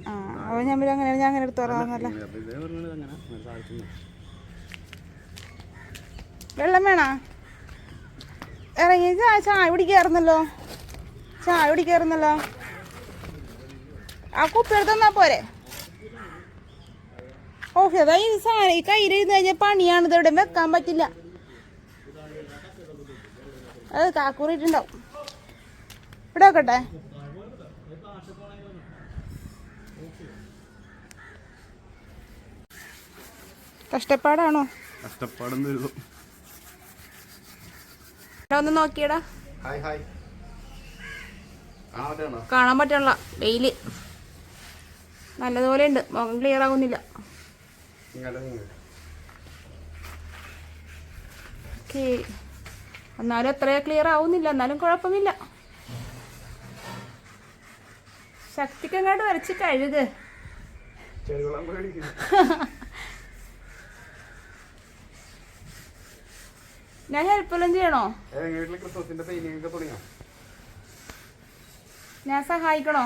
ആ അപ്പോൾ ഞാൻ അങ്ങനെ എടുത്ത് പറയാമെന്നല്ല. വെള്ളം വേണോ? ഇറങ്ങി ചായ കുടിക്കാറുന്നല്ലോ. ആ കുപ്പി എടുത്ത് തന്നാ പോരെ. ഓഹ് അതാ ഈ സാധനം ഈ കയ്യിൽ ഇരുന്ന് കഴിഞ്ഞാൽ പണിയാണിത്. ഇവിടെ വെക്കാൻ പറ്റില്ല. അത് കാക്കൂറിട്ടുണ്ടാവും. ഇവിടെ വെക്കട്ടെ. കഷ്ടപ്പാടാണോ? ഒന്ന് നോക്കിയടാ. കാണാൻ പറ്റണല്ല, വെയില് നല്ലതുപോലെ ഉണ്ട്. മുഖം ക്ലിയർ ആകുന്നില്ല. എന്നാലും എത്ര ക്ലിയർ ആവുന്നില്ല. എന്നാലും കുഴപ്പമില്ല. ശക്തിക്ക് അങ്ങോട്ട് വരച്ച് കഴുക്. ഞാൻ ഹെൽപ്പ് വല്ലതും ചെയ്യണോ? ഞാൻ സഹായിക്കണോ?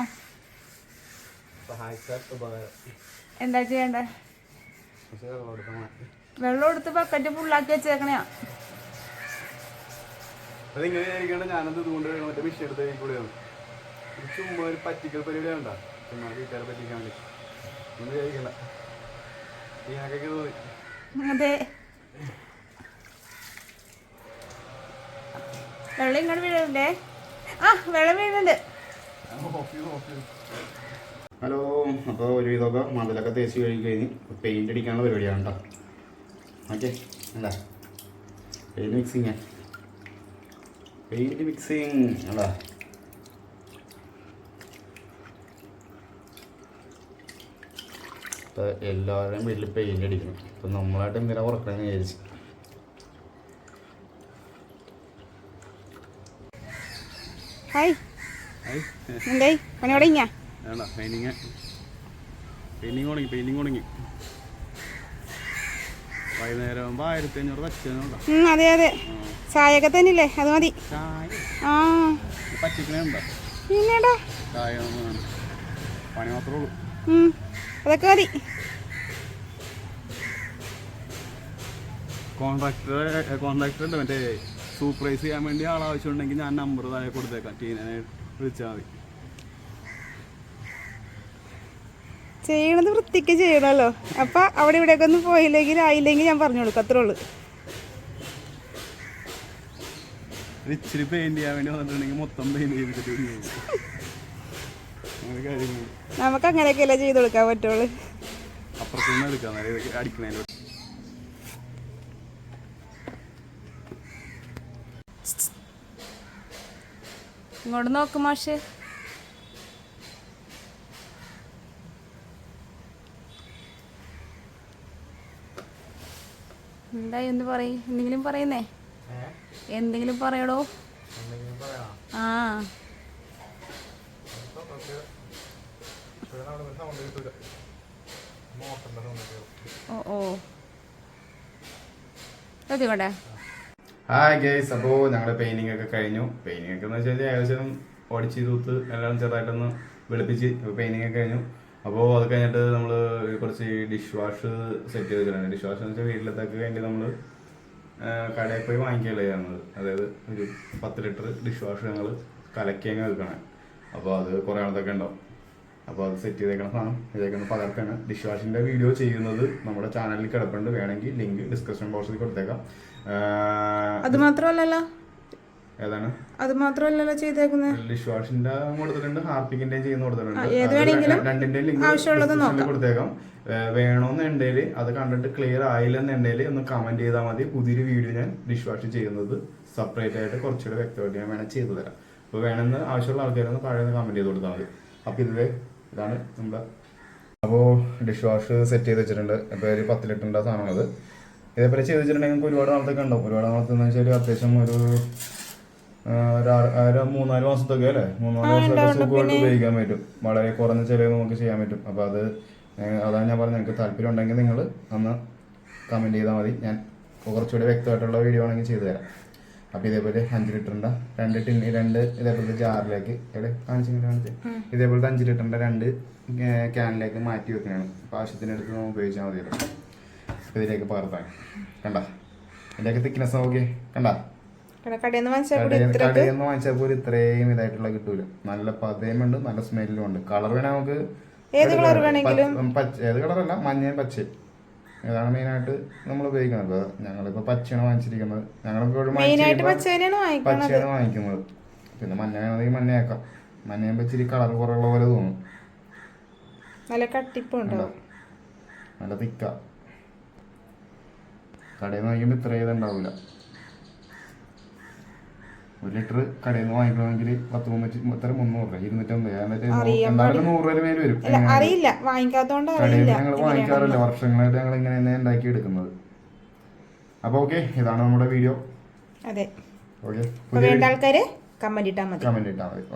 എന്താ ചെയ്യണ്ടേ? വെള്ളം എടുത്ത് ബക്കറ്റ് ഫുള്ളാക്കി വെച്ചേക്കണയാ. ഞാനത് ഇതുകൊണ്ട് മറ്റേ വിഷയം എടുത്ത കൂടെയാണ്. ചുമ്മാ ഒരു പറ്റിക്കൽ പരിപാടി വേണ്ട. ചുമ്മാ വീട്ടുകാരെ പറ്റിക്കാൻ വേണ്ടി ഒന്നും കഴിക്കണ്ട. ഞാനൊക്കെ തോന്നി. അതെ, വെള്ളം ഇങ്ങോട്ട് വീഴണ്ടേ? ആ വെള്ളം വീഴുന്നുണ്ട്. ഹലോ, അപ്പോൾ ഒരുവിധമൊക്കെ മതിലൊക്കെ തേച്ച് കഴിഞ്ഞ് പെയിൻ്റ് അടിക്കാനുള്ള പരിപാടിയാണ് കേട്ടോ. ഓക്കെ അല്ല, പെയിൻറ്റ് മിക്സിങ് അല്ല. ഇപ്പോൾ എല്ലാവരുടെയും വീട്ടിൽ പെയിൻ്റ് അടിക്കണം. ഇപ്പം നമ്മളായിട്ട് എന്തിനാ കുറക്കണമെന്ന് വിചാരിച്ചു. ഹായ്, എന്തായി പണി തുടങ്ങിയാ? വേണ്ട, പെയിൻറ്റിങ് തുടങ്ങി. വൈകുന്നേരം ആകുമ്പോൾ 1500 വെച്ചോണ്ട. അതെ അതെ, ചായയൊക്കെ തന്നെയല്ലേ? അത് മതി. ആ പറ്റിക്കണുണ്ടോ? പിന്നെടാ, ചായ പണി മാത്രമേ ഉള്ളൂ. അതൊക്കെ മതി. കോൺട്രാക്ടർ ഉണ്ട്, മറ്റേ സൂപ്പർവൈസ് ചെയ്യാൻ വേണ്ടി ആളാവശ്യമുണ്ടെങ്കിൽ ഞാൻ നമ്പർ താഴെ കൊടുത്തേക്കാം. ടീനെ വിളിച്ചാൽ മതി. ചെയ്യണത് വൃത്തിക്ക് ചെയ്യണമല്ലോ. അപ്പം അവിടെ ഇവിടെയൊക്കെ ഒന്നും ആയില്ലെങ്കിൽ ഞാൻ പറഞ്ഞു കൊടുക്കും. അത്രേ ഉള്ളൂ. ഇച്ചിരി പെയിന്റ് ചെയ്യാൻ വേണ്ടി വന്നിട്ടുണ്ടെങ്കിൽ മൊത്തം പെയിന്റ് ചെയ്തിട്ട് നമുക്ക് അങ്ങനെയൊക്കെയല്ലേ ചെയ്ത് കൊടുക്കാൻ പറ്റുള്ളൂ. അപ്പുറത്തുനിന്ന് എടുക്കാം അടിക്കണേൻ്റെ. ഇങ്ങോട്ട് നോക്കും മാഷ്. എന്തായി ഒന്ന് പറയ്. എന്തെങ്കിലും പറയുന്നേ? എന്തെങ്കിലും പറയടോ. ആ ഓ എത്തിക്കോട്ടെ. ഹായ് ഗൈസ്, അപ്പോൾ ഞങ്ങളുടെ പെയിൻറ്റിംഗ് ഒക്കെ കഴിഞ്ഞു. പെയിൻറ്റിംഗ് ഒക്കെ എന്ന് വെച്ചാൽ ഏകദേശം ഓടിച്ച് തൂത്ത് എല്ലാം ചെറുതായിട്ടൊന്ന് വെളുപ്പിച്ച് പെയിൻറ്റിംഗ് ഒക്കെ കഴിഞ്ഞു. അപ്പോൾ അത് കഴിഞ്ഞിട്ട് നമ്മൾ കുറച്ച് ഡിഷ് വാഷ് സെറ്റ് ചെയ്ത് വെച്ചിട്ടുണ്ട്. ഡിഷ് വാഷ് എന്ന് വെച്ചാൽ വീട്ടിലത്തേക്ക് വേണ്ടി നമ്മൾ കടയിൽ പോയി വാങ്ങിക്കുകയല്ലേ ചെയ്യുന്നത്. അതായത് ഒരു 10 ലിറ്റർ ഡിഷ് വാഷ് ഞങ്ങൾ കലക്കിയങ്ങ് വെക്കണം. അപ്പോൾ അത് കുറേ ആളത്തൊക്കെ ഉണ്ടാവും. അപ്പോൾ അത് സെറ്റ് ചെയ്തേക്കണ സാധനം ഇതേക്കുന്ന പകർക്കാണ്. ഡിഷ് വാഷിൻ്റെ വീഡിയോ ചെയ്യുന്നത് നമ്മുടെ ചാനലിൽ കിടപ്പുണ്ട്. വേണമെങ്കിൽ ലിങ്ക് ഡിസ്ക്രിപ്ഷൻ ബോക്സിൽ കൊടുത്തേക്കാം. അത് മാത്രമല്ലല്ലോ, ഏതാണ്? അത് മാത്രമല്ലല്ലോ ചെയ്തേക്കുന്നത്. ഡിഷ് വാഷിന്റെ കൊടുത്തിട്ടുണ്ട്, ഹാർപ്പിക്കിന്റെയും ചെയ്യുന്ന കൊടുത്തിട്ടുണ്ട്. രണ്ടിന്റെയും ലിങ്ക് കൊടുത്തേക്കാം. വേണമെന്നുണ്ടെങ്കിൽ അത് കണ്ടിട്ട് ക്ലിയർ ആയില്ലെന്നുണ്ടെങ്കിൽ ഒന്ന് കമന്റ് ചെയ്താൽ മതി. പുതിയൊരു വീഡിയോ ഞാൻ ഡിഷ് വാഷ് ചെയ്യുന്നത് സെപ്പറേറ്റ് ആയിട്ട് കുറച്ചുകൂടെ വ്യക്തമായിട്ട് ഞാൻ വേണം ചെയ്തു തരാം. അപ്പോൾ വേണമെന്ന് ആവശ്യമുള്ള ആൾക്കാരൊന്ന് താഴെ നിന്ന് കമന്റ് ചെയ്ത് കൊടുത്താൽ മതി. അപ്പോൾ ഇതാണ് നമ്മുടെ. അപ്പോൾ ഡിഷ് വാഷ് സെറ്റ് ചെയ്ത് വെച്ചിട്ടുണ്ട്. ഇപ്പോൾ ഒരു 10 ലിറ്ററിൻ്റെ സാധനമാണത്. ഇതേപോലെ ചെയ്ത് വെച്ചിട്ടുണ്ടെങ്കിൽ നമുക്ക് ഒരുപാട് നാളത്തൊക്കെ ഉണ്ടാവും. ഒരുപാട് നാളത്തെന്ന് വെച്ചാൽ അത്യാവശ്യം ഒരു 3-4 മാസത്തൊക്കെ അല്ലേ, 3-4 മാസത്തൊക്കെ സുഖമായിട്ട് ഉപയോഗിക്കാൻ പറ്റും. വളരെ കുറഞ്ഞ ചിലവ് നമുക്ക് ചെയ്യാൻ പറ്റും. അപ്പോൾ അതാണ് ഞാൻ പറഞ്ഞത്. നിങ്ങൾക്ക് താല്പര്യം ഉണ്ടെങ്കിൽ നിങ്ങൾ ഒന്ന് കമൻറ്റ് ചെയ്താൽ മതി. ഞാൻ കുറച്ചുകൂടി വ്യക്തമായിട്ടുള്ള വീഡിയോ ആണെങ്കിൽ ചെയ്തു തരാം. അപ്പോൾ ഇതേപോലെ 5 ലിറ്ററിൻ്റെ രണ്ട് ഇതേപോലത്തെ ജാറിലേക്ക് എവിടെ കാണിച്ചു ഇതേപോലത്തെ 5 ലിറ്ററിൻ്റെ 2 ക്യാനിലേക്ക് മാറ്റി വെക്കുന്നതാണ്. അപ്പോൾ ആവശ്യത്തിനടുത്ത് നമുക്ക് ഉപയോഗിച്ചാൽ മതിയല്ലോ. അപ്പോൾ ഇതിലേക്ക് പകർത്താൻ കണ്ട ഇതിൻ്റെയൊക്കെ തിക്നെസ് നോക്കി കണ്ട കടയിൽ നിന്ന് വാങ്ങിച്ചാൽ പോലും ഇത്രയും ഇതായിട്ടുള്ള കിട്ടൂല. നല്ല പതയുമുണ്ട്, നല്ല സ്മെല്ലും ഉണ്ട്. കളർ വേണേൽ നമുക്ക് ഏത് കളർ വേണമെങ്കിലും ഏത് കളറല്ല, മഞ്ഞയും പച്ചയും ഇതാണ് മെയിനായിട്ട് നമ്മൾ ഉപയോഗിക്കുന്നത്. ഞങ്ങളിപ്പോൾ പച്ചയാണ് വാങ്ങിച്ചിരിക്കുന്നത്. ഞങ്ങളിപ്പോൾ പച്ചയാണ് വാങ്ങിക്കുന്നത്. പിന്നെ മഞ്ഞ വേണമെങ്കിൽ മഞ്ഞയാക്കാം. മഞ്ഞയും ഇച്ചിരി കളർ കുറവുള്ള പോലെ തോന്നും. നല്ല കട്ടിപ്പുണ്ടോ, നല്ല തിക്ക. കടയിൽ നിന്ന് വാങ്ങിക്കുമ്പോൾ ഇത്ര ഇതുണ്ടാവില്ല. 1 ലിറ്റർ കടയിൽ നിന്ന് വാങ്ങിക്കണമെങ്കിൽ 300 250 എന്തായാലും 100 രൂപ മേലെ വരും. അറിയില്ല, വാങ്ങിക്കാത്തോണ്ട് കടയിൽ ഞങ്ങൾ വാങ്ങിക്കാറില്ല. വർഷങ്ങളായിട്ട് ഞങ്ങൾ ഇങ്ങനെ തന്നെ ഉണ്ടാക്കി എടുക്കുന്നത്. അപ്പോൾ ഓക്കെ, ഇതാണ് നമ്മുടെ വീഡിയോ. അതെ, ഓക്കെ, വേണ്ട ആൾക്കാര് കമന്റ് ഇട്ടാൽ മതി.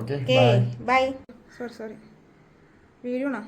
Okay, by. സോറി വീഡിയോ ആണോ?